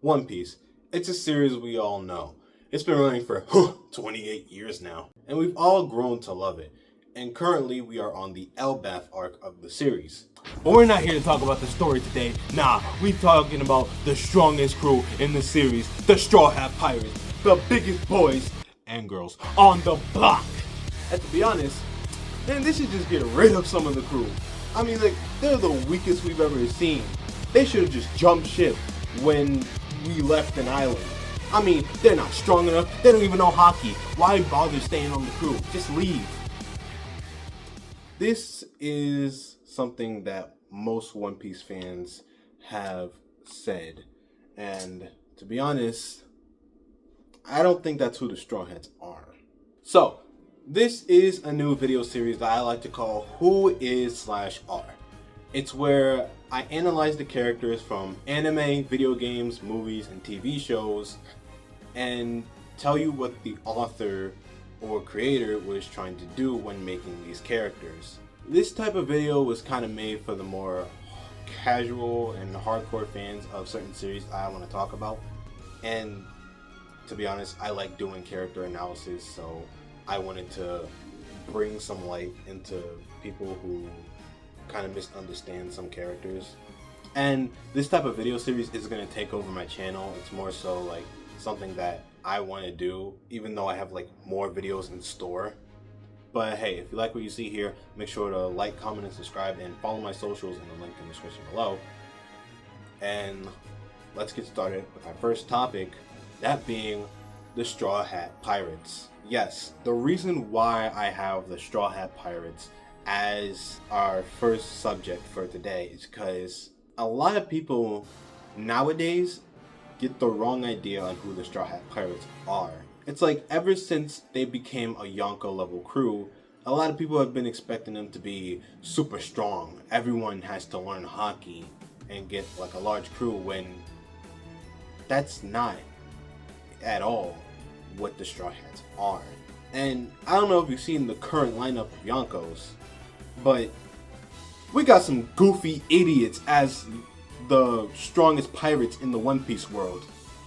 One Piece. It's a series we all know. It's been running for 28 years now, and we've all grown to love it. And currently, we are on the Elbaf arc of the series. But we're not here to talk about the story today. Nah, we're talking about the strongest crew in the series, the Straw Hat Pirates, the biggest boys and girls on the block. And to be honest, man, they should just get rid of some of the crew. I mean, like, they're the weakest we've ever seen. They should have just jumped ship when we left an island. I mean, they're not strong enough. They don't even know hockey. Why bother staying on the crew? Just leave. This is something that most One Piece fans have said. And to be honest, I don't think that's who the Straw Hats are. So, this is a new video series that I like to call Who Is / Are. It's where I analyze the characters from anime, video games, movies, and TV shows and tell you what the author or creator was trying to do when making these characters. This type of video was kind of made for the more casual and hardcore fans of certain series I want to talk about. And to be honest, I like doing character analysis, so I wanted to bring some light into people who kind of misunderstand some characters. And this type of video series is going to take over my channel. It's more so like something that I want to do, even though I have like more videos in store. But hey, if you like what you see here, make sure to like, comment, and subscribe, and follow my socials in the link in the description below. And let's get started with our first topic, that being the Straw Hat Pirates. Yes, the reason why I have the Straw Hat Pirates as our first subject for today is because a lot of people nowadays get the wrong idea on who the Straw Hat Pirates are. It's like ever since they became a Yonko level crew, a lot of people have been expecting them to be super strong. Everyone has to learn hockey and get like a large crew, when that's not at all what the Straw Hats are. And I don't know if you've seen the current lineup of Yonkos, but we got some goofy idiots as the strongest pirates in the One Piece world.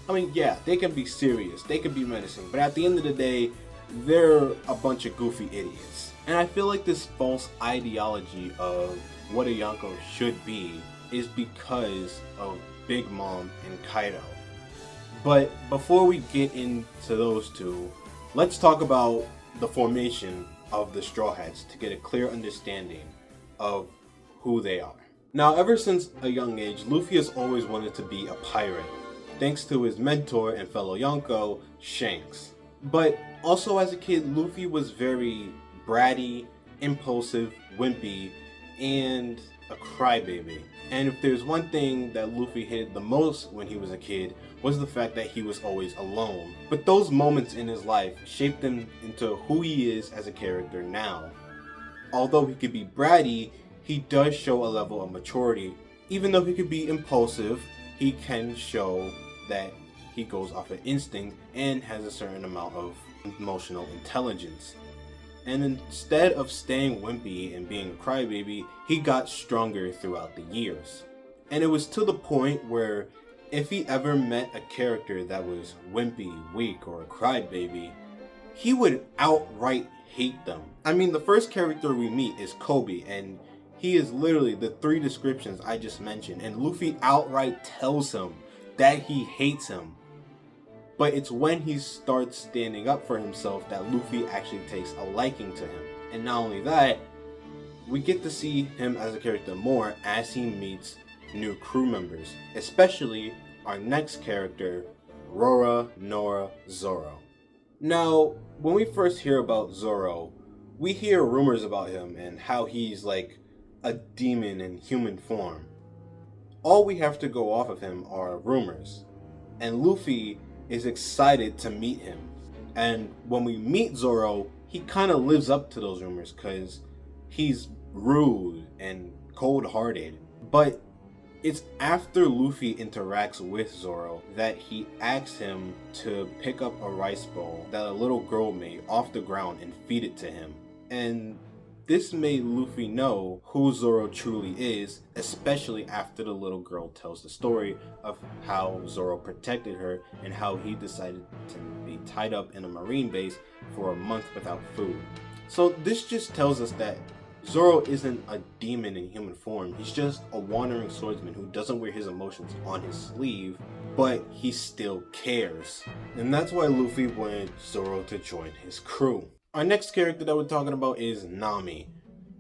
I mean, yeah, they can be serious, they can be menacing, but at the end of the day, they're a bunch of goofy idiots. And I feel like this false ideology of what a Yonko should be is because of Big Mom and Kaido. But before we get into those two, let's talk about the formation of the Straw Hats to get a clear understanding of who they are. Now, ever since a young age, Luffy has always wanted to be a pirate, thanks to his mentor and fellow Yonko, Shanks. But also as a kid, Luffy was very bratty, impulsive, wimpy, and a crybaby. And if there's one thing that Luffy hated the most when he was a kid, was the fact that he was always alone. But those moments in his life shaped him into who he is as a character now. Although he could be bratty, he does show a level of maturity. Even though he could be impulsive, he can show that he goes off of instinct and has a certain amount of emotional intelligence. And instead of staying wimpy and being a crybaby, he got stronger throughout the years. And it was to the point where if he ever met a character that was wimpy, weak, or a crybaby, he would outright hate them. I mean, the first character we meet is Kobe, and he is literally the three descriptions I just mentioned, and Luffy outright tells him that he hates him. But it's when he starts standing up for himself that Luffy actually takes a liking to him. And not only that, we get to see him as a character more as he meets new crew members, especially our next character, Roronoa Zoro. Now, when we first hear about Zoro, we hear rumors about him and how he's like a demon in human form. All we have to go off of him are rumors, and Luffy is excited to meet him. And when we meet Zoro, he kind of lives up to those rumors because he's rude and cold-hearted. But it's after Luffy interacts with Zoro that he asks him to pick up a rice bowl that a little girl made off the ground and feed it to him. And this made Luffy know who Zoro truly is, especially after the little girl tells the story of how Zoro protected her and how he decided to be tied up in a marine base for a month without food. So this just tells us that Zoro isn't a demon in human form. He's just a wandering swordsman who doesn't wear his emotions on his sleeve, but he still cares. And that's why Luffy wanted Zoro to join his crew. Our next character that we're talking about is Nami.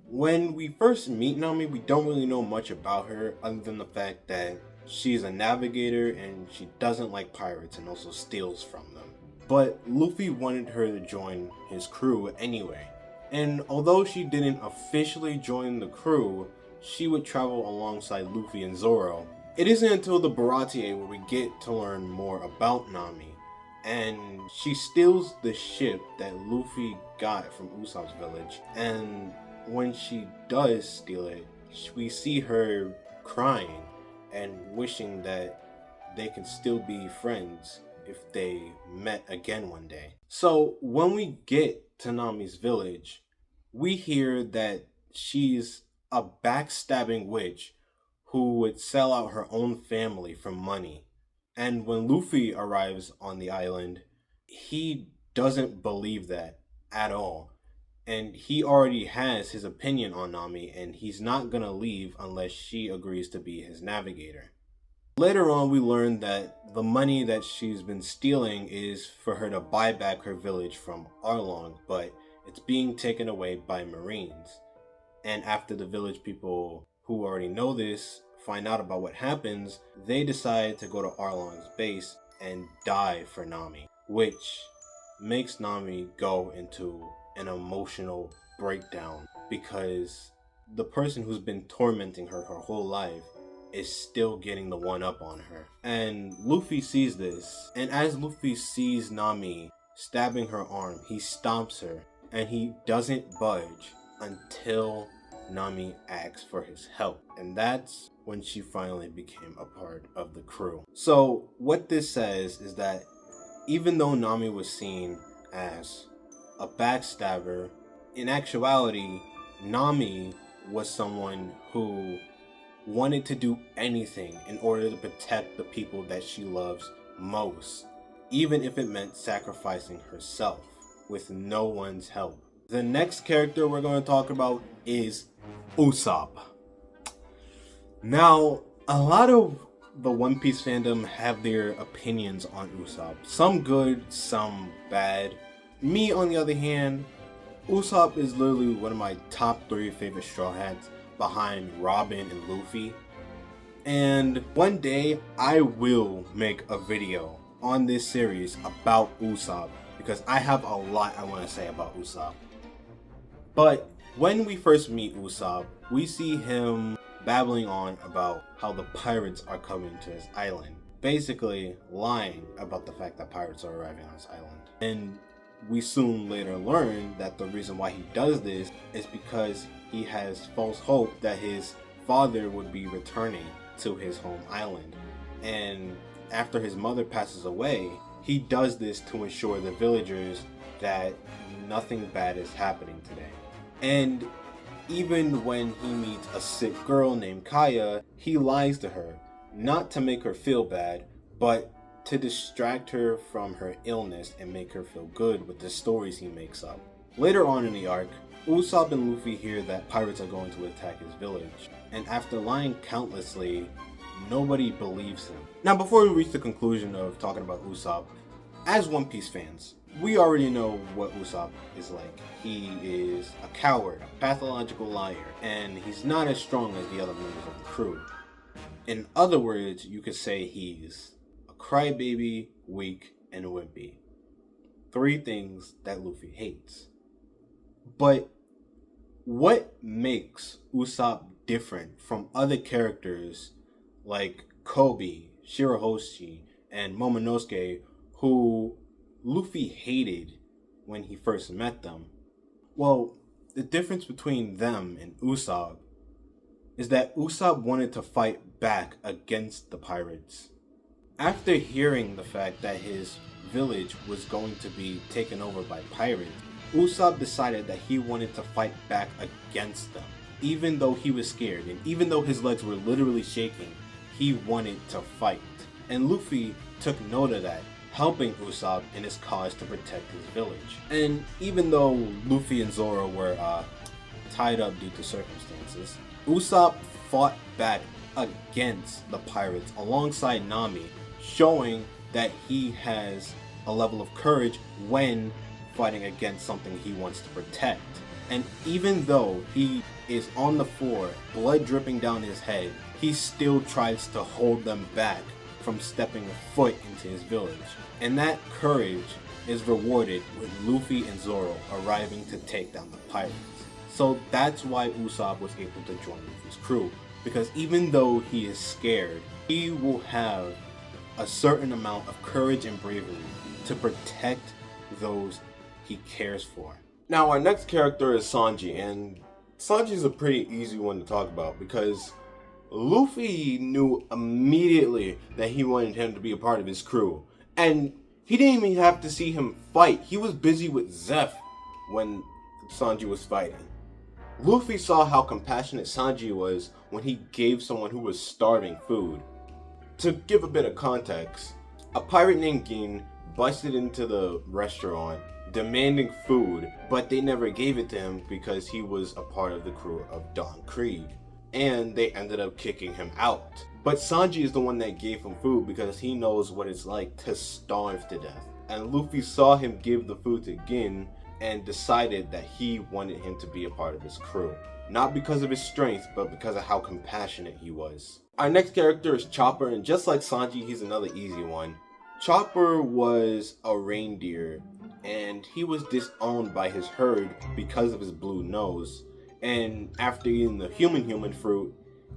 When we first meet Nami, we don't really know much about her other than the fact that she's a navigator and she doesn't like pirates and also steals from them. But Luffy wanted her to join his crew anyway. And although she didn't officially join the crew, she would travel alongside Luffy and Zoro. It isn't until the Baratie where we get to learn more about Nami. And she steals the ship that Luffy got from Usopp's village. And when she does steal it, we see her crying and wishing that they can still be friends if they met again one day. So when we get to Nami's village, we hear that she's a backstabbing witch who would sell out her own family for money. And when Luffy arrives on the island, he doesn't believe that at all. And he already has his opinion on Nami, and he's not gonna leave unless she agrees to be his navigator. Later on, we learn that the money that she's been stealing is for her to buy back her village from Arlong, but it's being taken away by Marines. And after the village people who already know this find out about what happens, they decide to go to Arlong's base and die for Nami, which makes Nami go into an emotional breakdown because the person who's been tormenting her whole life is still getting the one up on her. And Luffy sees this, and as Luffy sees Nami stabbing her arm, he stomps her, and he doesn't budge until Nami asks for his help. And that's when she finally became a part of the crew. So what this says is that even though Nami was seen as a backstabber, in actuality, Nami was someone who wanted to do anything in order to protect the people that she loves most, even if it meant sacrificing herself with no one's help. The next character we're going to talk about is Usopp. Now, a lot of the One Piece fandom have their opinions on Usopp. Some good, some bad. Me, on the other hand, Usopp is literally one of my top 3 favorite Straw Hats behind Robin and Luffy. And one day, I will make a video on this series about Usopp because I have a lot I want to say about Usopp. But when we first meet Usopp, we see him babbling on about how the pirates are coming to his island. Basically lying about the fact that pirates are arriving on his island. And we soon later learn that the reason why he does this is because he has false hope that his father would be returning to his home island. And after his mother passes away, he does this to ensure the villagers that nothing bad is happening today. And even when he meets a sick girl named Kaya, he lies to her, not to make her feel bad, but to distract her from her illness and make her feel good with the stories he makes up. Later on in the arc, Usopp and Luffy hear that pirates are going to attack his village, and after lying countlessly, nobody believes him. Now, before we reach the conclusion of talking about Usopp, as One Piece fans, we already know what Usopp is like. He is a coward, a pathological liar, and he's not as strong as the other members of the crew. In other words, you could say he's a crybaby, weak, and wimpy. 3 things that Luffy hates. But what makes Usopp different from other characters like Kobe, Shirahoshi, and Momonosuke, who Luffy hated when he first met them? Well, the difference between them and Usopp is that Usopp wanted to fight back against the pirates. After hearing the fact that his village was going to be taken over by pirates, Usopp decided that he wanted to fight back against them. Even though he was scared, and even though his legs were literally shaking, he wanted to fight. And Luffy took note of that, helping Usopp in his cause to protect his village. And even though Luffy and Zoro were tied up due to circumstances, Usopp fought back against the pirates alongside Nami, showing that he has a level of courage when fighting against something he wants to protect. And even though he is on the floor, blood dripping down his head, he still tries to hold them back from stepping a foot into his village. And that courage is rewarded with Luffy and Zoro arriving to take down the pirates. So that's why Usopp was able to join Luffy's crew, because even though he is scared, he will have a certain amount of courage and bravery to protect those he cares for. Now our next character is Sanji, and Sanji is a pretty easy one to talk about because Luffy knew immediately that he wanted him to be a part of his crew, and he didn't even have to see him fight. He was busy with Zeph when Sanji was fighting. Luffy saw how compassionate Sanji was when he gave someone who was starving food. To give a bit of context, a pirate named Gin busted into the restaurant demanding food, but they never gave it to him because he was a part of the crew of Don Krieg, and they ended up kicking him out. But Sanji is the one that gave him food because he knows what it's like to starve to death. And Luffy saw him give the food to Gin and decided that he wanted him to be a part of his crew. Not because of his strength, but because of how compassionate he was. Our next character is Chopper, and just like Sanji, he's another easy one. Chopper was a reindeer, and he was disowned by his herd because of his blue nose. And after eating the human fruit,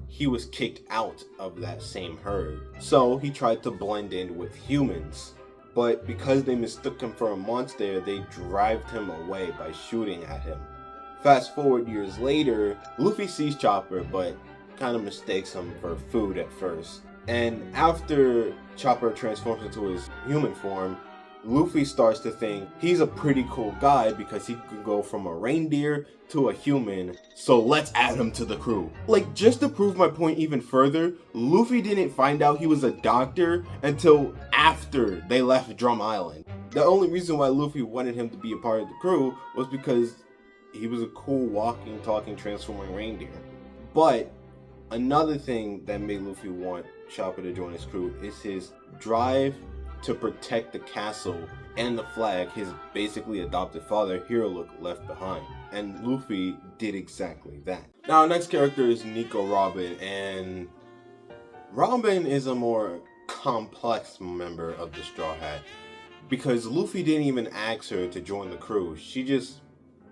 he was kicked out of that same herd. So he tried to blend in with humans. But because they mistook him for a monster, they drove him away by shooting at him. Fast forward years later, Luffy sees Chopper, but kind of mistakes him for food at first. And after Chopper transforms into his human form, Luffy starts to think he's a pretty cool guy because he can go from a reindeer to a human, so let's add him to the crew. Like, just to prove my point even further, Luffy didn't find out he was a doctor until after they left Drum Island. The only reason why Luffy wanted him to be a part of the crew was because he was a cool walking, talking, transforming reindeer. But another thing that made Luffy want Chopper to join his crew is his drive to protect the castle and the flag his basically adopted father, Hiruluk, left behind. And Luffy did exactly that. Now our next character is Nico Robin, and Robin is a more complex member of the Straw Hat because Luffy didn't even ask her to join the crew. She just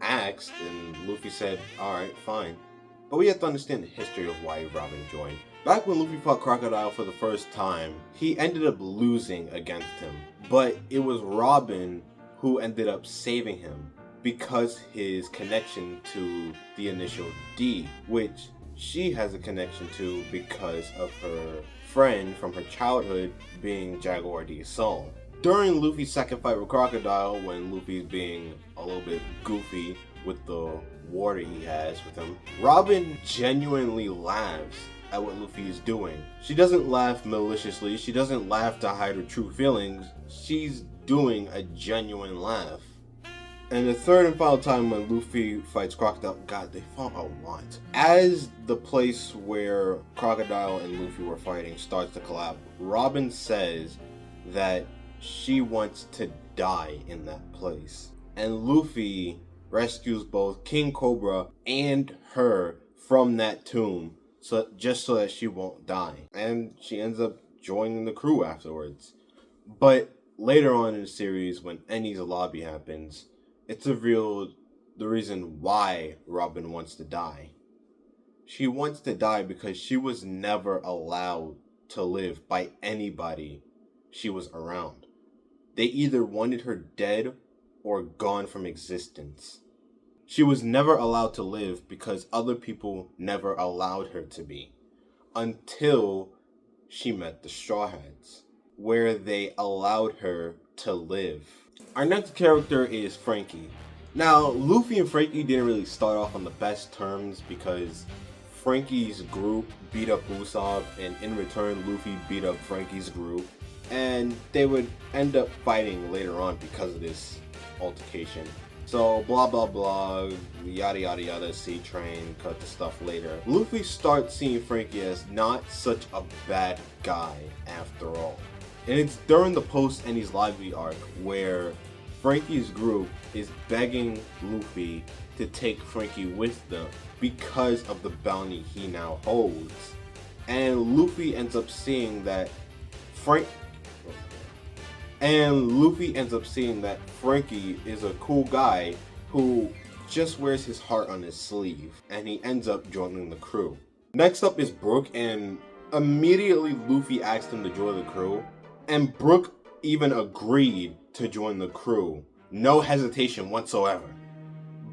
asked and Luffy said, alright, fine. But we have to understand the history of why Robin joined. Back when Luffy fought Crocodile for the first time, he ended up losing against him. But it was Robin who ended up saving him because his connection to the initial D, which she has a connection to because of her friend from her childhood being Jaguar D Sol. During Luffy's second fight with Crocodile, when Luffy's being a little bit goofy with the water he has with him, Robin genuinely laughs at what Luffy is doing. She doesn't laugh maliciously, she doesn't laugh to hide her true feelings, she's doing a genuine laugh. And the third and final time when Luffy fights Crocodile, God, they fought a lot. As the place where Crocodile and Luffy were fighting starts to collapse, Robin says that she wants to die in that place. And Luffy rescues both King Cobra and her from that tomb, so that she won't die. And she ends up joining the crew afterwards. But later on in the series, when Enies Lobby happens, it's revealed the reason why Robin wants to die. She wants to die because she was never allowed to live by anybody she was around. They either wanted her dead or gone from existence. She was never allowed to live because other people never allowed her to be, until she met the Straw Hats, where they allowed her to live. Our next character is Franky. Now, Luffy and Frankie didn't really start off on the best terms because Frankie's group beat up Usopp, and in return, Luffy beat up Frankie's group, and they would end up fighting later on because of this altercation. So, blah blah blah, yada yada yada, C Train, cut the stuff later. Luffy starts seeing Frankie as not such a bad guy after all. And it's during the post-Enies Lobby arc where Frankie's group is begging Luffy to take Frankie with them because of the bounty he now holds. And Luffy ends up seeing that Frankie is a cool guy who just wears his heart on his sleeve, and he ends up joining the crew. Next up is Brook, and immediately Luffy asked him to join the crew, and Brook even agreed to join the crew. No hesitation whatsoever.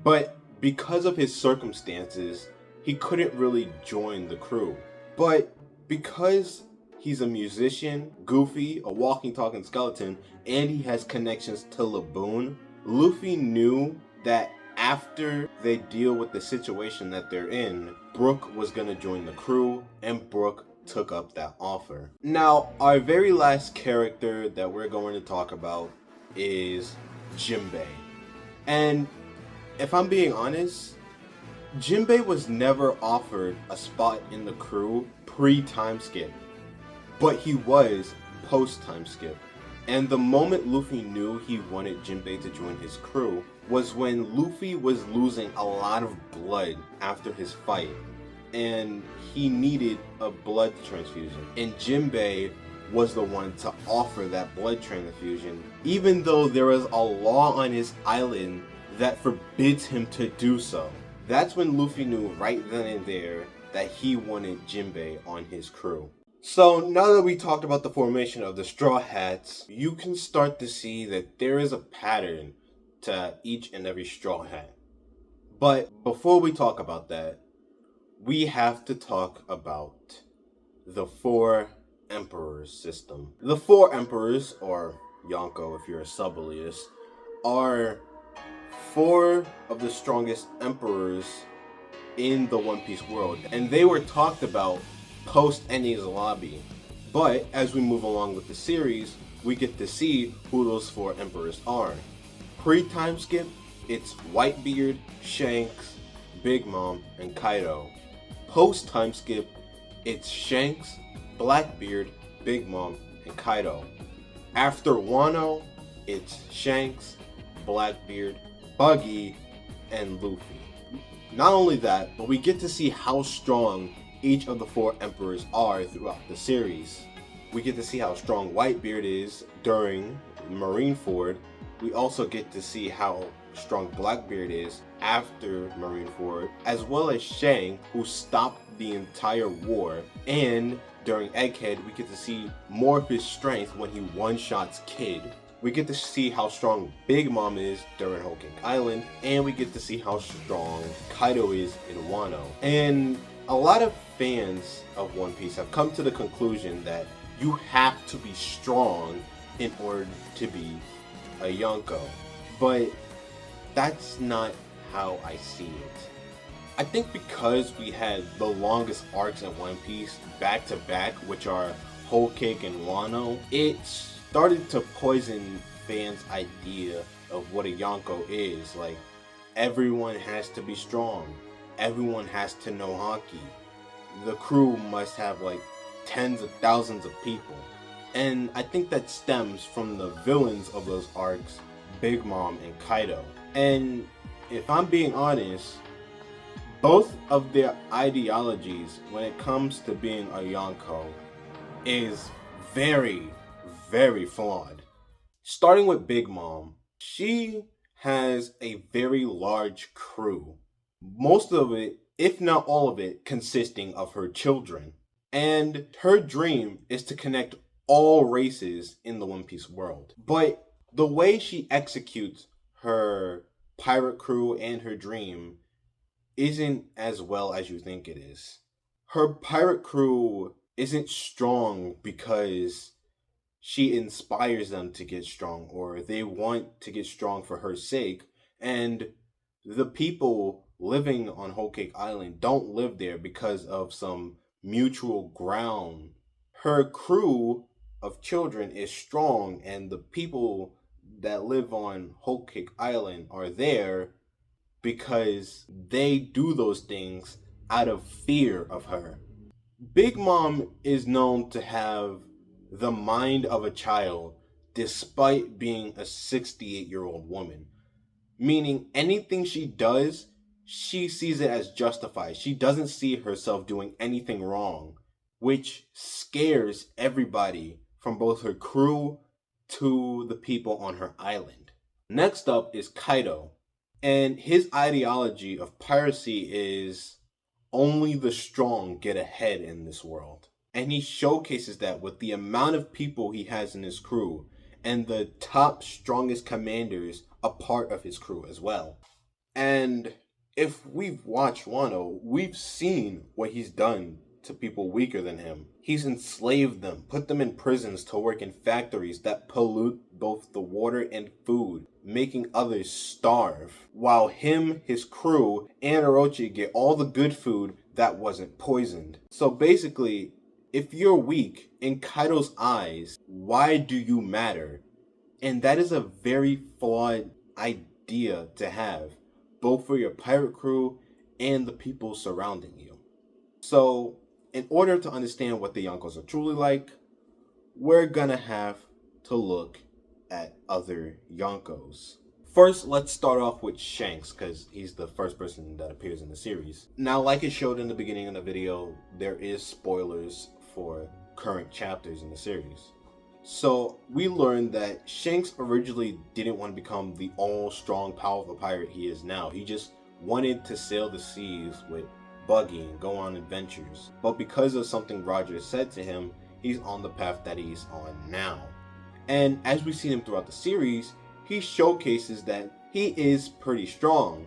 But because of his circumstances, he couldn't really join the crew. But because he's a musician, Goofy, a walking talking skeleton, and he has connections to Laboon, Luffy knew that after they deal with the situation that they're in, Brook was gonna join the crew, and Brook took up that offer. Now, our very last character that we're going to talk about is Jinbei. And if I'm being honest, Jinbei was never offered a spot in the crew pre-time skip, but he was post-time skip. And the moment Luffy knew he wanted Jinbei to join his crew was when Luffy was losing a lot of blood after his fight, and he needed a blood transfusion. And Jinbei was the one to offer that blood transfusion, even though there is a law on his island that forbids him to do so. That's when Luffy knew right then and there that he wanted Jinbei on his crew. So now that we talked about the formation of the Straw Hats, you can start to see that there is a pattern to each and every Straw Hat. But before we talk about that, we have to talk about the Four Emperors system. The Four Emperors, or Yonko if you're a sub-alias, are four of the strongest emperors in the One Piece world, and they were talked about post-Enies Lobby. But as we move along with the series, we get to see who those four emperors are. Pre-time skip, it's Whitebeard, Shanks, Big Mom, and Kaido. Post-time skip, it's Shanks, Blackbeard, Big Mom, and Kaido. After Wano, it's Shanks, Blackbeard, Buggy, and Luffy. Not only that, but we get to see how strong each of the four emperors are throughout the series. We get to see how strong Whitebeard is during Marineford. We also get to see how strong Blackbeard is after Marineford, as well as Shang, who stopped the entire war, and during Egghead we get to see more of his strength when he one-shots Kid. We get to see how strong Big Mom is during Whole Cake Island, and we get to see how strong Kaido is in Wano. And a lot of fans of One Piece have come to the conclusion that you have to be strong in order to be a Yonko. But that's not how I see it. I think because we had the longest arcs in One Piece back to back, which are Whole Cake and Wano, it started to poison fans' idea of what a Yonko is. Like, everyone has to be strong. Everyone has to know Haki. The crew must have like tens of thousands of people. And I think that stems from the villains of those arcs, Big Mom and Kaido. And if I'm being honest, both of their ideologies when it comes to being a Yonko is very, very flawed. Starting with Big Mom, she has a very large crew. Most of it, if not all of it, consisting of her children. And her dream is to connect all races in the One Piece world. But the way she executes her pirate crew and her dream isn't as well as you think it is. Her pirate crew isn't strong because she inspires them to get strong, or they want to get strong for her sake, And the people living on Whole Cake Island don't live there because of some mutual ground. Her crew of children is strong, and the people that live on Whole Cake Island are there because they do those things out of fear of her. Big Mom is known to have the mind of a child despite being a 68-year-old woman. Meaning anything she does, she sees it as justified. She doesn't see herself doing anything wrong, which scares everybody from both her crew to the people on her island. Next up is Kaido, and his ideology of piracy is only the strong get ahead in this world. And he showcases that with the amount of people he has in his crew and the top strongest commanders a part of his crew as well. And if we've watched Wano, we've seen what he's done to people weaker than him. He's enslaved them, put them in prisons to work in factories that pollute both the water and food, making others starve, while him, his crew, and Orochi get all the good food that wasn't poisoned. So basically, if you're weak in Kaido's eyes, why do you matter? And that is a very flawed idea to have, both for your pirate crew and the people surrounding you. So, in order to understand what the Yonkos are truly like, we're gonna have to look at other Yonkos. First, let's start off with Shanks, because he's the first person that appears in the series. Now, like it showed in the beginning of the video, there is spoilers for current chapters in the series. So, we learned that Shanks originally didn't want to become the all-strong, powerful pirate he is now. He just wanted to sail the seas with Buggy and go on adventures. But because of something Roger said to him, he's on the path that he's on now. And as we see him throughout the series, he showcases that he is pretty strong.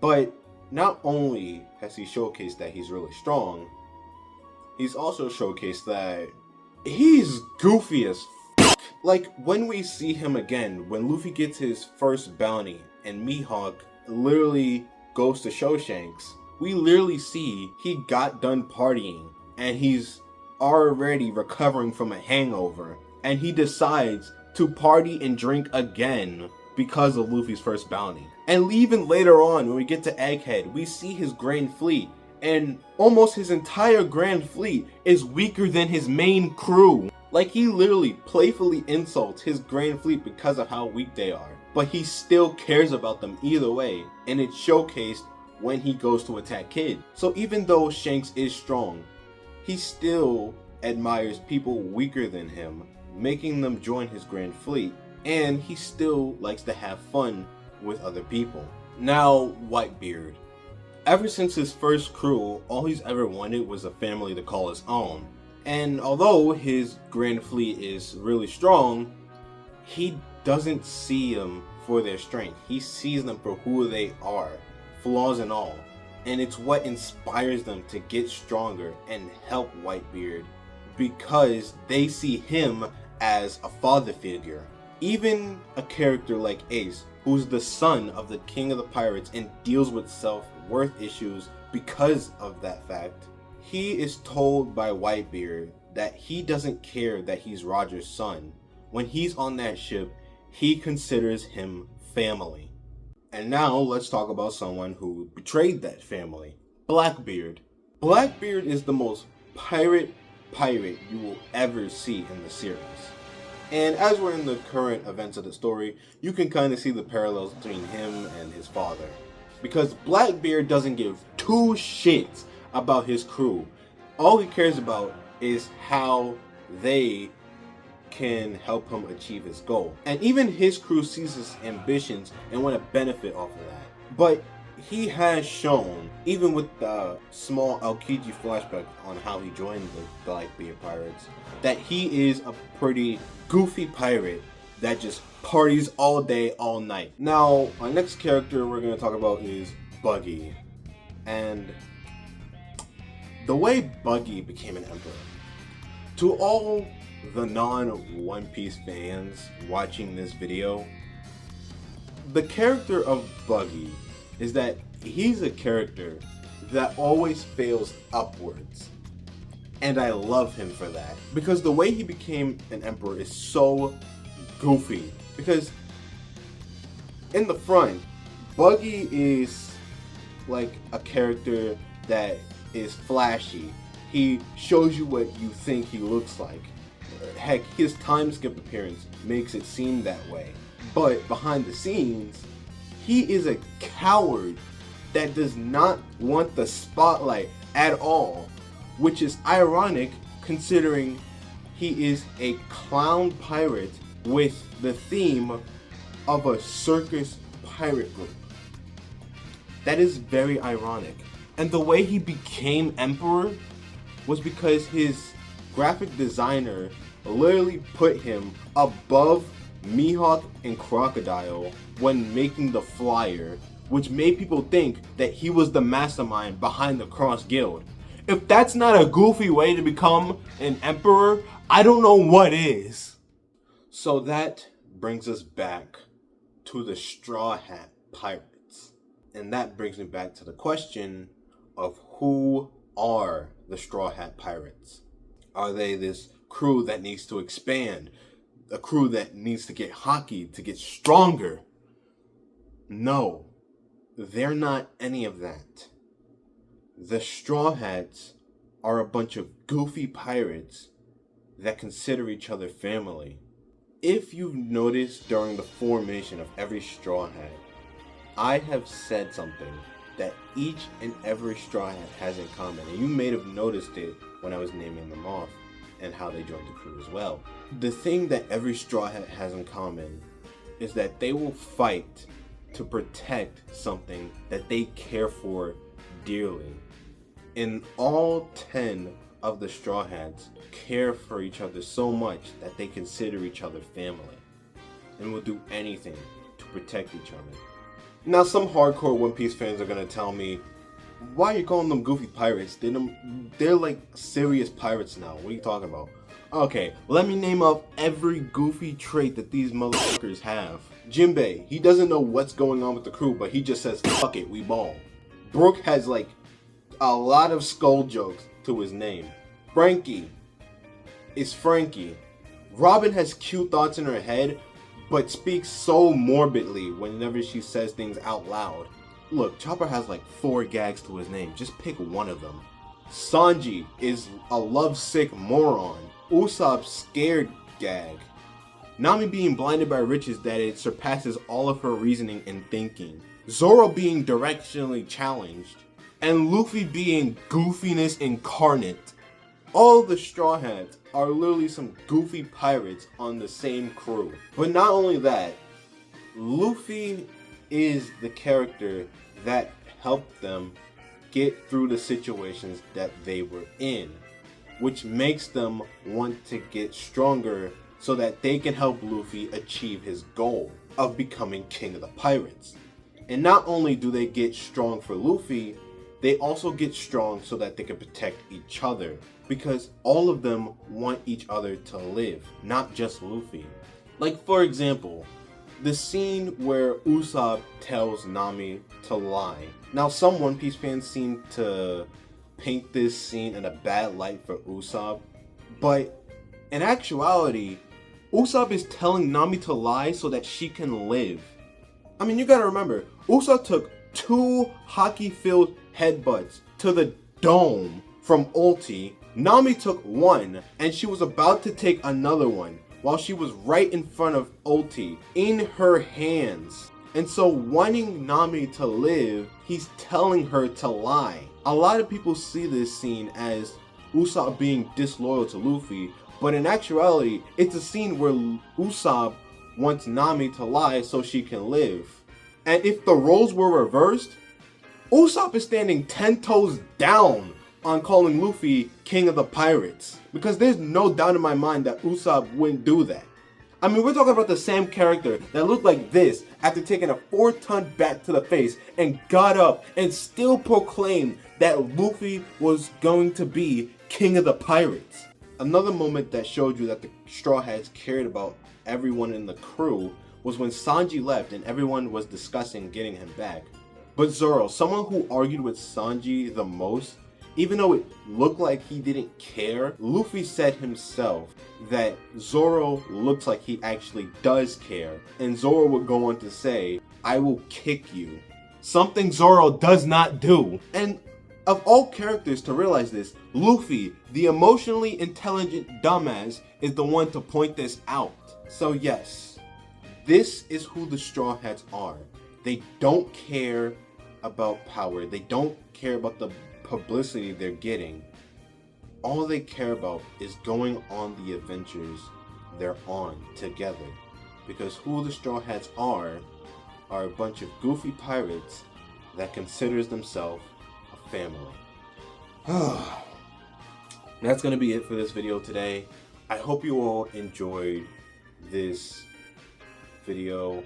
But not only has he showcased that he's really strong, he's also showcased that he's goofy as f***. Like, when we see him again, when Luffy gets his first bounty and Mihawk literally goes to show Shanks, we literally see he got done partying and he's already recovering from a hangover, and he decides to party and drink again because of Luffy's first bounty. And even later on, when we get to Egghead, we see his Grand Fleet, and almost his entire Grand Fleet is weaker than his main crew. Like, he literally playfully insults his Grand Fleet because of how weak they are, but he still cares about them either way, and it's showcased when he goes to attack Kid. So even though Shanks is strong, he still admires people weaker than him, making them join his Grand Fleet, and he still likes to have fun with other people. Now, Whitebeard. Ever since his first crew, all he's ever wanted was a family to call his own. And although his Grand Fleet is really strong, he doesn't see them for their strength. He sees them for who they are, flaws and all. And it's what inspires them to get stronger and help Whitebeard, because they see him as a father figure. Even a character like Ace, who's the son of the king of the pirates and deals with self-worth issues because of that fact, he is told by Whitebeard that he doesn't care that he's Roger's son. When he's on that ship, he considers him family. And now let's talk about someone who betrayed that family, Blackbeard. Blackbeard is the most pirate you will ever see in the series. And as we're in the current events of the story, you can kind of see the parallels between him and his father. Because Blackbeard doesn't give two shits about his crew. All he cares about is how they can help him achieve his goal. And even his crew sees his ambitions and want to benefit off of that. But he has shown, even with the small Aokiji flashback on how he joined the Blackbeard Pirates, that he is a pretty goofy pirate that just parties all day, all night. Now, our next character we're going to talk about is Buggy. And the way Buggy became an emperor. To all the non-One Piece fans watching this video, The character of Buggy is that he's a character that always fails upwards. And I love him for that. Because the way he became an emperor is so goofy. Because in the front, Buggy is like a character that is flashy. He shows you what you think he looks like. Heck, his time skip appearance makes it seem that way. But behind the scenes, he is a coward that does not want the spotlight at all, which is ironic considering he is a clown pirate with the theme of a circus pirate group. That is very ironic. And the way he became emperor Was because his graphic designer literally put him above Mihawk and Crocodile when making the flyer, which made people think that he was the mastermind behind the Cross Guild. If that's not a goofy way to become an emperor, I don't know what is. So that brings us back to the Straw Hat Pirates. And that brings me back to the question of who are the Straw Hat Pirates? Are they this crew that needs to expand? A crew that needs to get hockey, to get stronger? No, they're not any of that. The Straw Hats are a bunch of goofy pirates that consider each other family. If you've noticed during the formation of every Straw Hat, I have said something that each and every Straw Hat has in common, and you may have noticed it when I was naming them off and how they joined the crew as well. The thing that every Straw Hat has in common is that they will fight to protect something that they care for dearly. And all 10 of the Straw Hats care for each other so much that they consider each other family and will do anything to protect each other. Now, some hardcore One Piece fans are gonna tell me, why are you calling them goofy pirates? They're like serious pirates now. What are you talking about? Okay, let me name up every goofy trait that these motherfuckers have. Jinbei, he doesn't know what's going on with the crew, but he just says, fuck it, we ball. Brook has like a lot of skull jokes to his name. Frankie is Frankie. Robin has cute thoughts in her head, but speaks so morbidly whenever she says things out loud. Look, Chopper has like 4 gags to his name. Just pick one of them. Sanji is a lovesick moron. Usopp's scared gag. Nami being blinded by riches that it surpasses all of her reasoning and thinking. Zoro being directionally challenged. And Luffy being goofiness incarnate. All the Straw Hats are literally some goofy pirates on the same crew. But not only that, Luffy is the character that helped them get through the situations that they were in, which makes them want to get stronger so that they can help Luffy achieve his goal of becoming king of the pirates. And not only do they get strong for Luffy, they also get strong so that they can protect each other, because all of them want each other to live, not just Luffy. Like, for example, the scene where Usopp tells Nami to lie. Now, some One Piece fans seem to paint this scene in a bad light for Usopp, but in actuality, Usopp is telling Nami to lie so that she can live. I mean, you gotta remember, Usopp took 2 hockey-filled headbutts to the dome from Ulti. Nami took 1, and she was about to take another one while she was right in front of Ulti in her hands. And so, wanting Nami to live, he's telling her to lie. A lot of people see this scene as Usopp being disloyal to Luffy, but in actuality, it's a scene where Usopp wants Nami to lie so she can live. And if the roles were reversed, Usopp is standing 10 toes down on calling Luffy king of the pirates, because there's no doubt in my mind that Usopp wouldn't do that. I mean, we're talking about the same character that looked like this after taking a 4-ton bat to the face and got up and still proclaimed that Luffy was going to be king of the pirates. Another moment that showed you that the Straw Hats cared about everyone in the crew was when Sanji left and everyone was discussing getting him back. But Zoro, someone who argued with Sanji the most, even though it looked like he didn't care, Luffy said himself that Zoro looks like he actually does care. And Zoro would go on to say, "I will kick you." Something Zoro does not do. And of all characters to realize this, Luffy, the emotionally intelligent dumbass, is the one to point this out. So yes, this is who the Straw Hats are. They don't care about power. They don't care about the publicity they're getting. All they care about is going on the adventures they're on together. Because who the Straw Hats are a bunch of goofy pirates that considers themselves a family. That's going to be it for this video today. I hope you all enjoyed this video.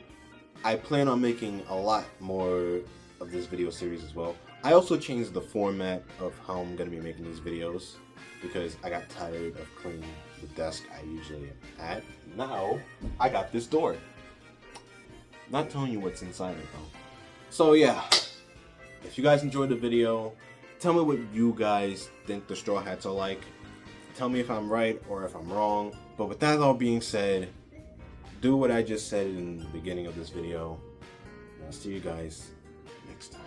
I plan on making a lot more of this video series as well. I also changed the format of how I'm going to be making these videos because I got tired of cleaning the desk I usually am at. Now, I got this door. Not telling you what's inside it though. So yeah, if you guys enjoyed the video, tell me what you guys think the Straw Hats are like. Tell me if I'm right or if I'm wrong. But with that all being said, do what I just said in the beginning of this video. And I'll see you guys next time.